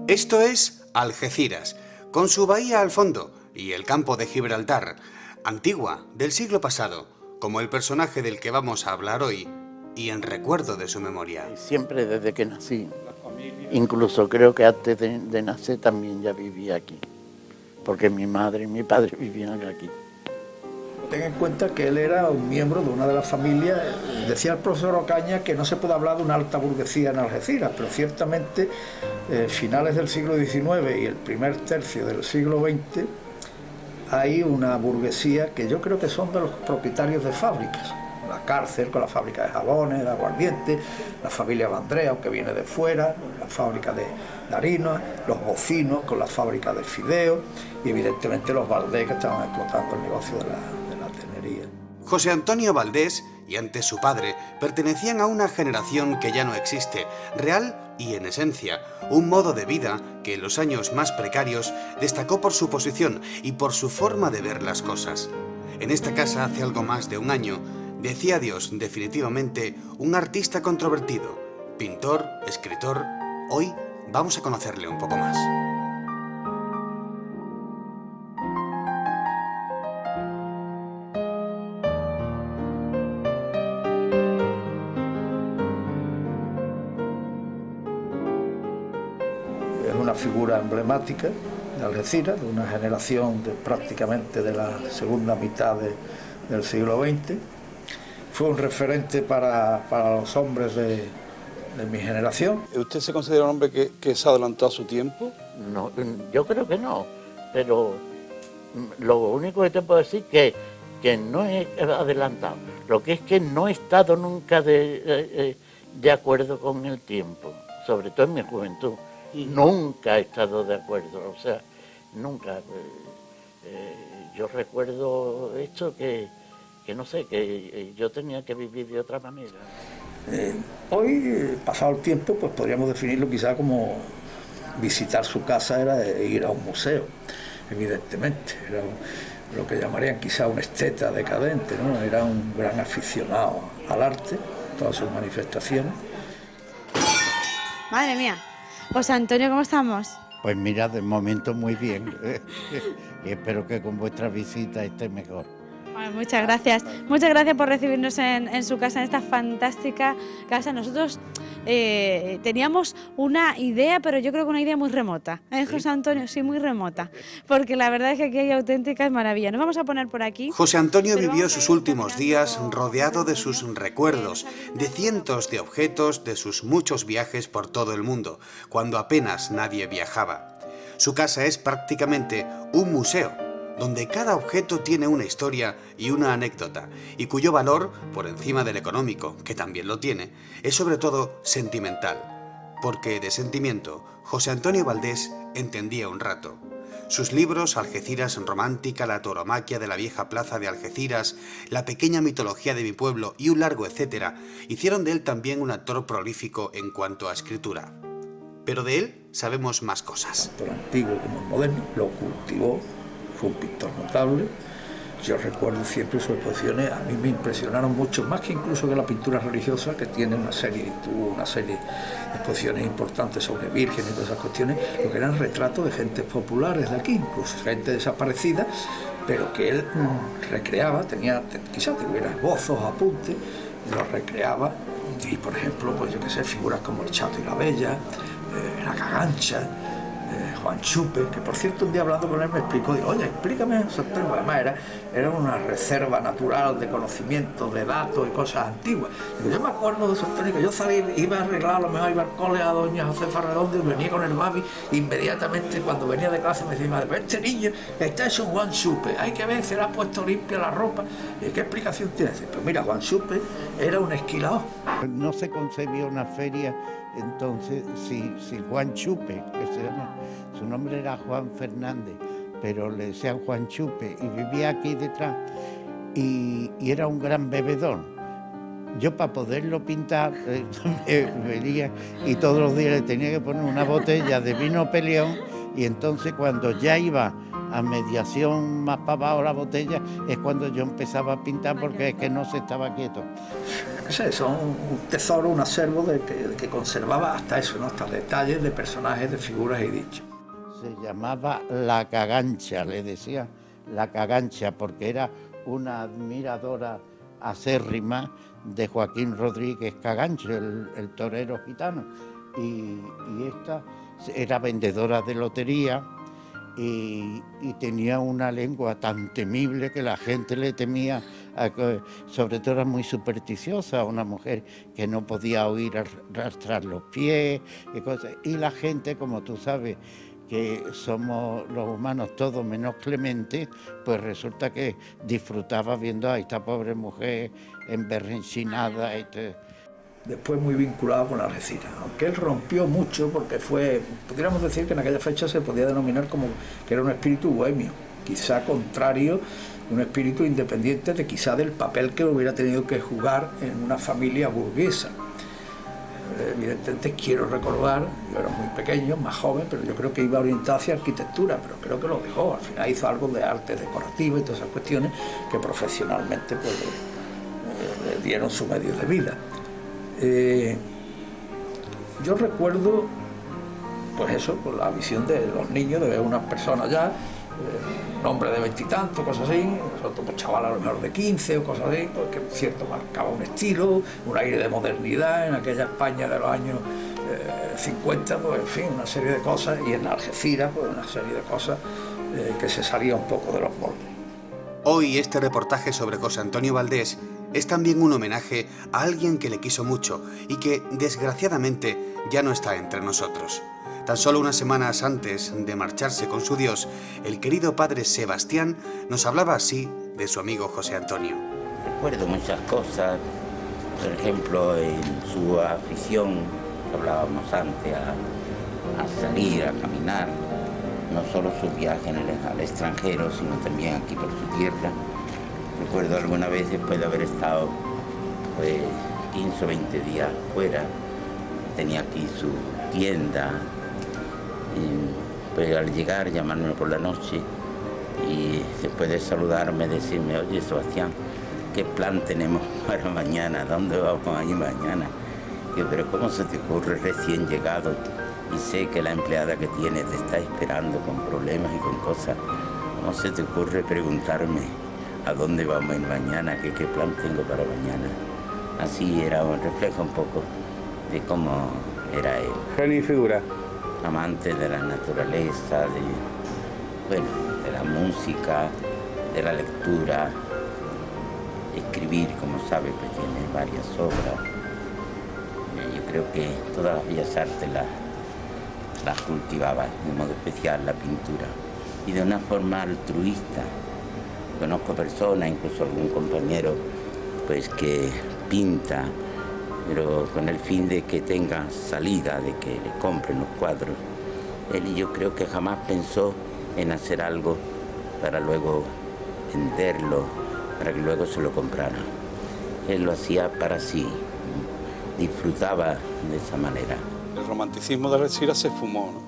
Esto es Algeciras, con su bahía al fondo y el campo de Gibraltar, antigua, del siglo pasado, como el personaje del que vamos a hablar hoy, y en recuerdo de su memoria. Siempre desde que nací, incluso creo que antes de nacer también ya vivía aquí, porque mi madre y mi padre vivían aquí. Ten en cuenta que él era un miembro de una de las familias. Decía el profesor Ocaña que no se puede hablar de una alta burguesía en Algeciras, pero ciertamente finales del siglo XIX y el primer tercio del siglo XX hay una burguesía que yo creo que son de los propietarios de fábricas. La cárcel con la fábrica de jabones, de aguardiente, la familia Vandrea, que viene de fuera, la fábrica de harina, los bocinos con la fábrica de fideo y evidentemente los Valdés que estaban explotando el negocio de la tenería. José Antonio Valdés y antes su padre pertenecían a una generación que ya no existe, real y en esencia, un modo de vida que en los años más precarios destacó por su posición y por su forma de ver las cosas. En esta casa hace algo más de un año decía adiós definitivamente un artista controvertido, pintor, escritor. Hoy vamos a conocerle un poco más. Es una figura emblemática de Algeciras, de una generación prácticamente de la segunda mitad del siglo XX. Fue un referente para los hombres de mi generación. ¿Usted se considera un hombre que se ha adelantado a su tiempo? No, yo creo que no, pero lo único que te puedo decir es que no he adelantado. Lo que es que no he estado nunca de acuerdo con el tiempo, sobre todo en mi juventud. Nunca he estado de acuerdo, o sea, nunca. Yo recuerdo esto que no sé, que yo tenía que vivir de otra manera. Hoy, pasado el tiempo, pues podríamos definirlo quizá como visitar su casa era ir a un museo, evidentemente. Era lo que llamarían quizá un esteta decadente, ¿no? Era un gran aficionado al arte, todas sus manifestaciones. Madre mía. José Antonio, ¿cómo estamos? Pues mira, de momento muy bien. Y espero que con vuestra visita esté mejor. Bueno, muchas gracias. Muchas gracias por recibirnos en su casa, en esta fantástica casa. Nosotros teníamos una idea, pero yo creo que una idea muy remota. ¿Sí? José Antonio, sí, muy remota. Porque la verdad es que aquí hay auténticas maravillas. Nos vamos a poner por aquí. José Antonio vivió sus últimos días rodeado de sus recuerdos, de cientos de objetos, de sus muchos viajes por todo el mundo, cuando apenas nadie viajaba. Su casa es prácticamente un museo, donde cada objeto tiene una historia y una anécdota, y cuyo valor, por encima del económico, que también lo tiene, es sobre todo sentimental. Porque de sentimiento, José Antonio Valdés entendía un rato. Sus libros, Algeciras romántica, la tauromaquia de la vieja plaza de Algeciras, la pequeña mitología de mi pueblo y un largo etcétera, hicieron de él también un actor prolífico en cuanto a escritura. Pero de él sabemos más cosas. Tanto el antiguo como el moderno lo cultivó. Fue un pintor notable. Yo recuerdo siempre sus exposiciones, a mí me impresionaron mucho, más que incluso que la pintura religiosa, que tuvo una serie de exposiciones importantes sobre vírgenes y todas esas cuestiones, lo que eran retratos de gentes populares de aquí, incluso gente desaparecida, pero que él recreaba, quizás tuviera esbozos, apuntes, los recreaba, y por ejemplo, pues yo qué sé, figuras como el Chato y la Bella, la Cagancha, Juan Chupe, que por cierto un día hablando con él me explicó, digo, oye, explícame eso, además era una reserva natural de conocimientos, de datos y cosas antiguas. Digo, yo me acuerdo de esos técnicos, yo salí, iba a arreglar, a lo mejor iba al cole a doña Josefa Redondo y venía con el babi, inmediatamente cuando venía de clase me decía, madre, pero este niño está hecho Juan Chupe, hay que ver, se le ha puesto limpia la ropa. ¿Y qué explicación tiene? Pues mira, Juan Chupe era un esquilador. No se concebía una feria. Entonces, si Juan Chupe, que se llama, su nombre era Juan Fernández, pero le decían Juan Chupe, y vivía aquí detrás, y era un gran bebedor. Yo para poderlo pintar, venía y todos los días le tenía que poner una botella de vino Peleón, y entonces cuando ya iba a mediación más para abajo la botella es cuando yo empezaba a pintar, porque es que no se estaba quieto. No sé, son un tesoro, un acervo que conservaba hasta eso, ¿no? Hasta detalles de personajes, de figuras y dichos. Se llamaba La Cagancha, le decía La Cagancha, porque era una admiradora acérrima de Joaquín Rodríguez Cagancho, el torero gitano. Y esta era vendedora de lotería y tenía una lengua tan temible que la gente le temía, sobre todo era muy supersticiosa, una mujer que no podía oír arrastrar los pies y cosas. Y la gente, como tú sabes, que somos los humanos todos menos clementes, pues resulta que disfrutaba viendo a esta pobre mujer emberrenchinada. Después muy vinculado con Algeciras, aunque él rompió mucho porque pudiéramos decir que en aquella fecha se podía denominar como que era un espíritu bohemio, quizá contrario, un espíritu independiente de quizá del papel que hubiera tenido que jugar en una familia burguesa. Evidentemente quiero recordar, yo era muy pequeño, más joven, pero yo creo que iba orientado hacia arquitectura, pero creo que lo dejó, al final hizo algo de arte decorativo y todas esas cuestiones que profesionalmente pues, le dieron su medio de vida. Yo recuerdo, pues eso, con la visión de los niños, de ver unas personas ya, un hombre de 20 y tantos, cosas así, nosotros pues chaval a lo mejor de 15 o cosas así, pues que cierto marcaba un estilo, un aire de modernidad en aquella España de los años 50, pues en fin, una serie de cosas, y en Algeciras, pues una serie de cosas que se salía un poco de los moldes. Hoy este reportaje sobre José Antonio Valdés es también un homenaje a alguien que le quiso mucho y que, desgraciadamente, ya no está entre nosotros. Tan solo unas semanas antes de marcharse con su Dios, el querido padre Sebastián nos hablaba así de su amigo José Antonio. Recuerdo muchas cosas, por ejemplo, en su afición, que hablábamos antes, a salir, a caminar, no solo sus viajes al extranjero, sino también aquí por su tierra. Recuerdo alguna vez, después de haber estado pues, 15 o 20 días fuera, tenía aquí su tienda, y, pues al llegar, llamarme por la noche y después de saludarme, decirme, oye Sebastián, ¿qué plan tenemos para mañana? ¿Dónde vamos a ir mañana? Yo, pero ¿cómo se te ocurre recién llegado? Y sé que la empleada que tienes te está esperando con problemas y con cosas. ¿Cómo se te ocurre preguntarme a dónde vamos a ir mañana? ¿Qué plan tengo para mañana? Así era un reflejo un poco de cómo era él. Genio y figura. Amante de la naturaleza, de la música, de la lectura, escribir, como sabe, pues tiene varias obras. Yo creo que todas las bellas artes las cultivaba, de modo especial la pintura, y de una forma altruista. Conozco personas, incluso algún compañero, pues que pinta, pero con el fin de que tenga salida, de que le compren los cuadros. Él, yo creo que jamás pensó en hacer algo para luego venderlo, para que luego se lo compraran. Él lo hacía para sí, disfrutaba de esa manera. El romanticismo de Algeciras se esfumó, ¿no?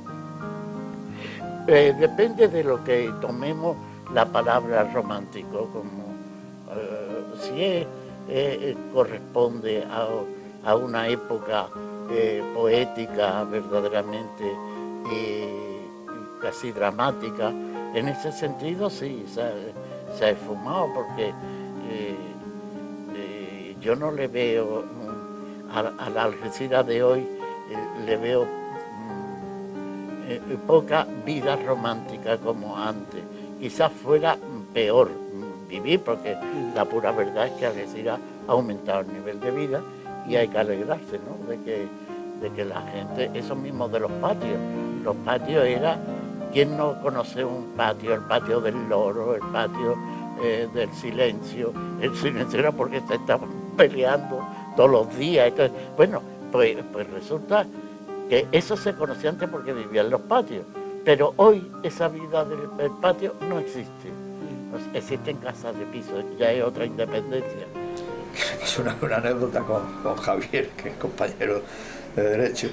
Depende de lo que tomemos la palabra romántico, como si corresponde a una época poética verdaderamente casi dramática. En ese sentido sí, se ha esfumado, porque yo no le veo a la Algeciras de hoy, le veo poca vida romántica como antes. Quizás fuera peor vivir, porque la pura verdad es que Algeciras ha aumentado el nivel de vida y hay que alegrarse, ¿no? de que la gente, eso mismo de los patios era, ¿quién no conoce un patio? El patio del loro, el patio del silencio. El silencio era porque se estaban peleando todos los días. Entonces, bueno, pues resulta que eso se conocía antes porque vivían en los patios, pero hoy esa vida del patio no existe. Existen casas de piso, ya es otra independencia. Es una anécdota con Javier, que es compañero de Derecho,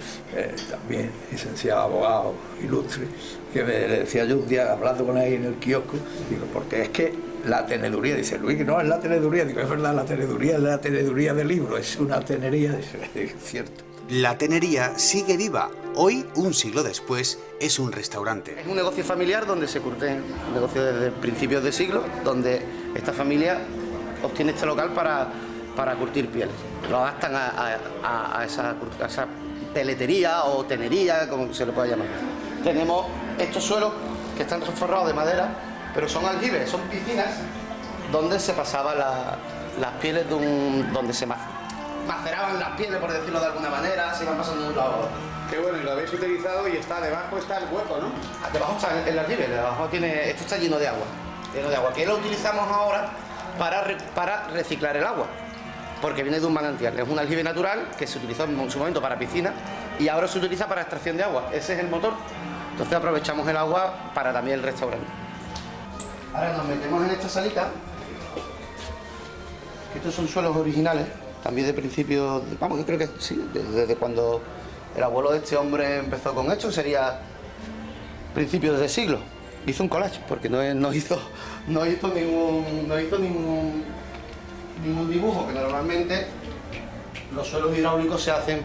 también licenciado, abogado, ilustre, que le decía yo un día, hablando con él en el kiosco, digo, porque es que la teneduría, dice Luis, que no es la teneduría, digo, es verdad, la teneduría es la teneduría del libro, es una tenería, dice, es cierto. La tenería sigue viva. Hoy, un siglo después, es un restaurante. Es un negocio familiar donde se curte, un negocio desde principios de siglo, donde esta familia obtiene este local para curtir pieles. Lo adaptan a esa peletería o tenería, como se le pueda llamar. Tenemos estos suelos que están forrados de madera, pero son aljibes, son piscinas donde se pasaban las pieles donde se maceraban las pieles, por decirlo de alguna manera, se iban pasando de un lado a otro. Qué bueno, y lo habéis utilizado y está debajo, está el hueco, ¿no? Debajo está el aljibe, debajo esto está lleno de agua, que lo utilizamos ahora para reciclar el agua, porque viene de un manantial. Es un aljibe natural que se utilizó en su momento para piscina y ahora se utiliza para extracción de agua. Ese es el motor. Entonces aprovechamos el agua para también el restaurante. Ahora nos metemos en esta salita. Estos son suelos originales, también de principio, vamos, yo creo que sí, desde cuando el abuelo de este hombre empezó con esto, sería principios de siglo. Hizo un collage, porque no hizo ningún dibujo, que normalmente los suelos hidráulicos se hacen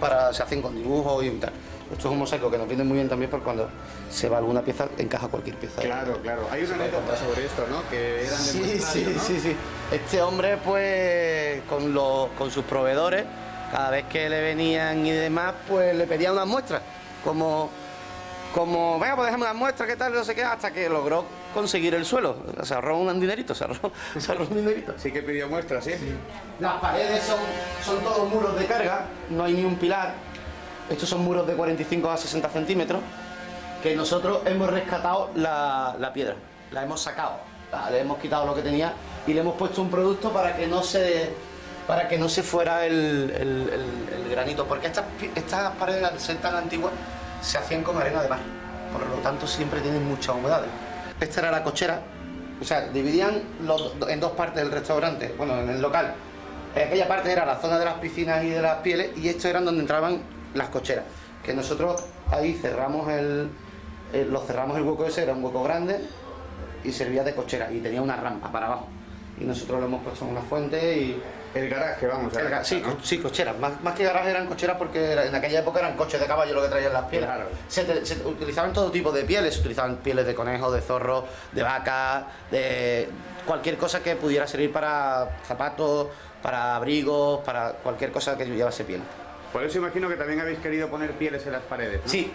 con dibujos y tal. Esto es un mosaico que nos viene muy bien también porque cuando se va alguna pieza, encaja cualquier pieza. Claro, claro. Hay una anécdota sobre esto, ¿no? Que eran de Sí. Este hombre, pues, con sus proveedores, cada vez que le venían y demás, pues le pedían unas muestras. Como venga, pues déjame unas muestras, qué tal, no sé qué, hasta que logró conseguir el suelo. Se ahorró un dinerito, se ahorró un dinerito. Sí que pidió muestras, ¿sí? Las paredes son todos muros de carga, no hay ni un pilar. Estos son muros de 45 a 60 centímetros, que nosotros hemos rescatado la piedra, la hemos sacado, le hemos quitado lo que tenía y le hemos puesto un producto para que no se fuera el granito, porque estas paredes, al ser tan antiguas, se hacían con arena de mar, por lo tanto siempre tienen mucha humedad. Esta era la cochera, o sea, dividían en dos partes del restaurante, bueno, en el local. Aquella parte era la zona de las piscinas y de las pieles, y esto eran donde entraban las cocheras, que nosotros ahí cerramos el hueco ese, era un hueco grande y servía de cochera y tenía una rampa para abajo y nosotros lo hemos puesto en una fuente y... El garaje, vamos a ver. Sí, ¿no? Sí, cocheras, más que garaje eran cocheras porque en aquella época eran coches de caballo lo que traían las pieles. Claro. Se utilizaban todo tipo de pieles, se utilizaban pieles de conejo, de zorro, de vaca, de cualquier cosa que pudiera servir para zapatos, para abrigos, para cualquier cosa que llevase piel. Por eso imagino que también habéis querido poner pieles en las paredes, ¿no? Sí,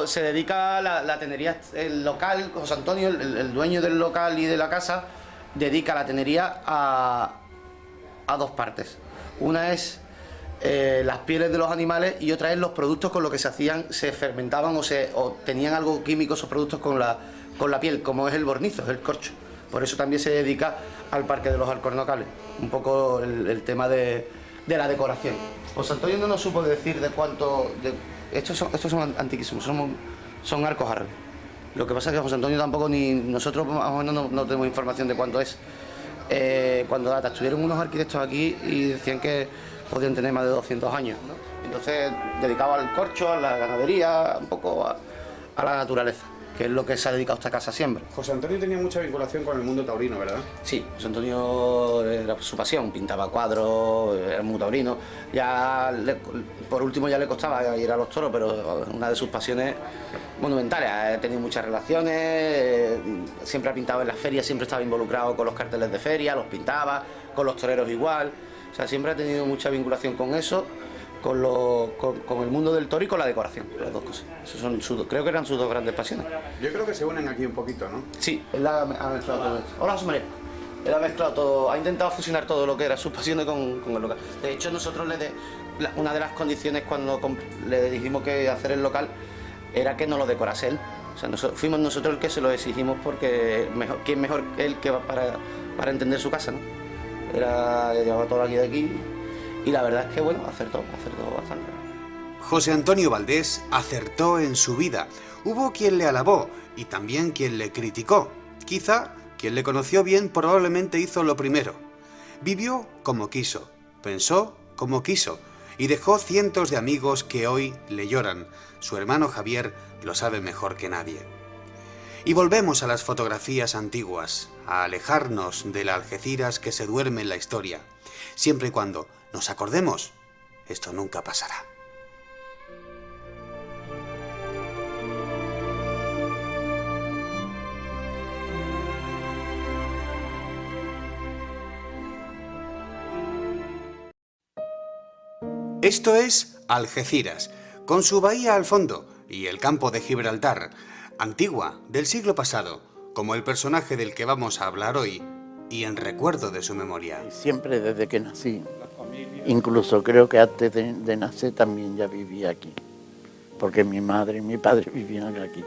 se dedica la tenería, el local, José Antonio, el dueño del local y de la casa, dedica la tenería a dos partes. Una es las pieles de los animales y otra es los productos con los que se fermentaban o tenían algo químico esos productos con la piel, como es el bornizo, el corcho. Por eso también se dedica al Parque de los Alcornocales, un poco el tema de la decoración. José Antonio no nos supo decir de cuánto... Estos son antiquísimos, son arcos árabes. Lo que pasa es que José Antonio tampoco, ni nosotros más o menos no tenemos información de cuánto es. Cuando data, estuvieron unos arquitectos aquí y decían que podían tener más de 200 años, ¿no? Entonces, dedicado al corcho, a la ganadería, un poco a la naturaleza, que es lo que se ha dedicado esta casa siempre. José Antonio tenía mucha vinculación con el mundo taurino, ¿verdad? Sí, José Antonio era su pasión, pintaba cuadros, era muy taurino. Por último ya le costaba ir a los toros, pero una de sus pasiones monumentales. Ha tenido muchas relaciones, siempre ha pintado en las ferias, siempre estaba involucrado con los carteles de feria, los pintaba, con los toreros igual. O sea, siempre ha tenido mucha vinculación con eso, con el mundo del toro y con la decoración, las dos cosas. Creo que eran sus dos grandes pasiones. Yo creo que se unen aquí un poquito, ¿no? Sí, él ha mezclado todo esto. Hola, José María. Él ha mezclado todo, ha intentado fusionar todo lo que era sus pasiones con el local. De hecho, nosotros una de las condiciones cuando le dijimos que hacer el local era que nos lo decorase él. O sea, fuimos nosotros el que se lo exigimos porque ¿quién mejor él que va para entender su casa, ¿no? Llevaba todo aquí de aquí y la verdad es que, bueno, acertó bastante. José Antonio Valdés acertó en su vida. Hubo quien le alabó y también quien le criticó. Quizá quien le conoció bien probablemente hizo lo primero. Vivió como quiso, pensó como quiso y dejó cientos de amigos que hoy le lloran. Su hermano Javier lo sabe mejor que nadie. Y volvemos a las fotografías antiguas, a alejarnos de la Algeciras que se duerme en la historia. Siempre y cuando nos acordemos, esto nunca pasará. Esto es Algeciras, con su bahía al fondo y el campo de Gibraltar, antigua, del siglo pasado, como el personaje del que vamos a hablar hoy, y en recuerdo de su memoria. Siempre desde que nací, incluso creo que antes de nacer también ya vivía aquí, porque mi madre y mi padre vivían aquí.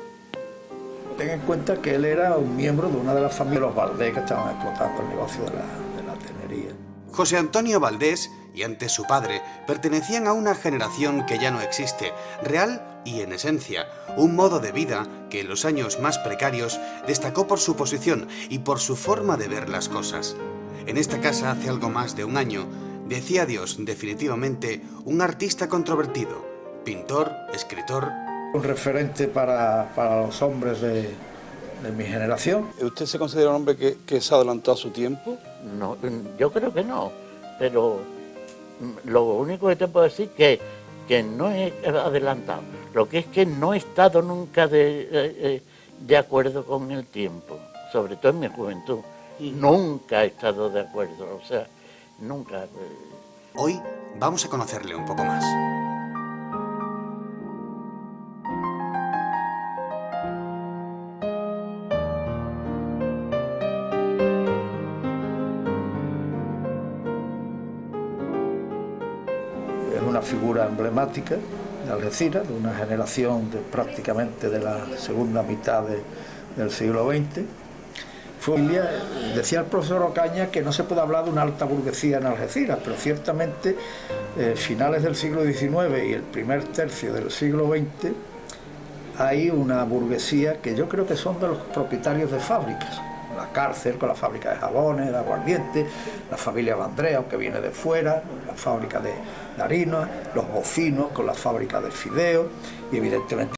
Ten en cuenta que él era un miembro de una de las familias de los Valdés que estaban explotando el negocio de la tenería. José Antonio Valdés y antes su padre pertenecían a una generación que ya no existe, real y en esencia, un modo de vida que en los años más precarios destacó por su posición y por su forma de ver las cosas. En esta casa hace algo más de un año decía adiós definitivamente un artista controvertido, pintor, escritor. Un referente para los hombres de mi generación. ¿Usted se considera un hombre que se adelantó a su tiempo? No, yo creo que no, pero lo único que te puedo decir es que no he adelantado. Lo que es que no he estado nunca de acuerdo con el tiempo, sobre todo en mi juventud. Nunca he estado de acuerdo, o sea, nunca. Hoy vamos a conocerle un poco más. Es una figura emblemática de Algeciras, de una generación prácticamente de la segunda mitad del siglo XX. Decía el profesor Ocaña que no se puede hablar de una alta burguesía en Algeciras, pero ciertamente finales del siglo XIX y el primer tercio del siglo XX hay una burguesía que yo creo que son de los propietarios de fábricas. La Cárcel con la fábrica de jabones, de aguardiente, la familia Vandrea, que viene de fuera, la fábrica de harina, los Bocinos con la fábrica de fideo y evidentemente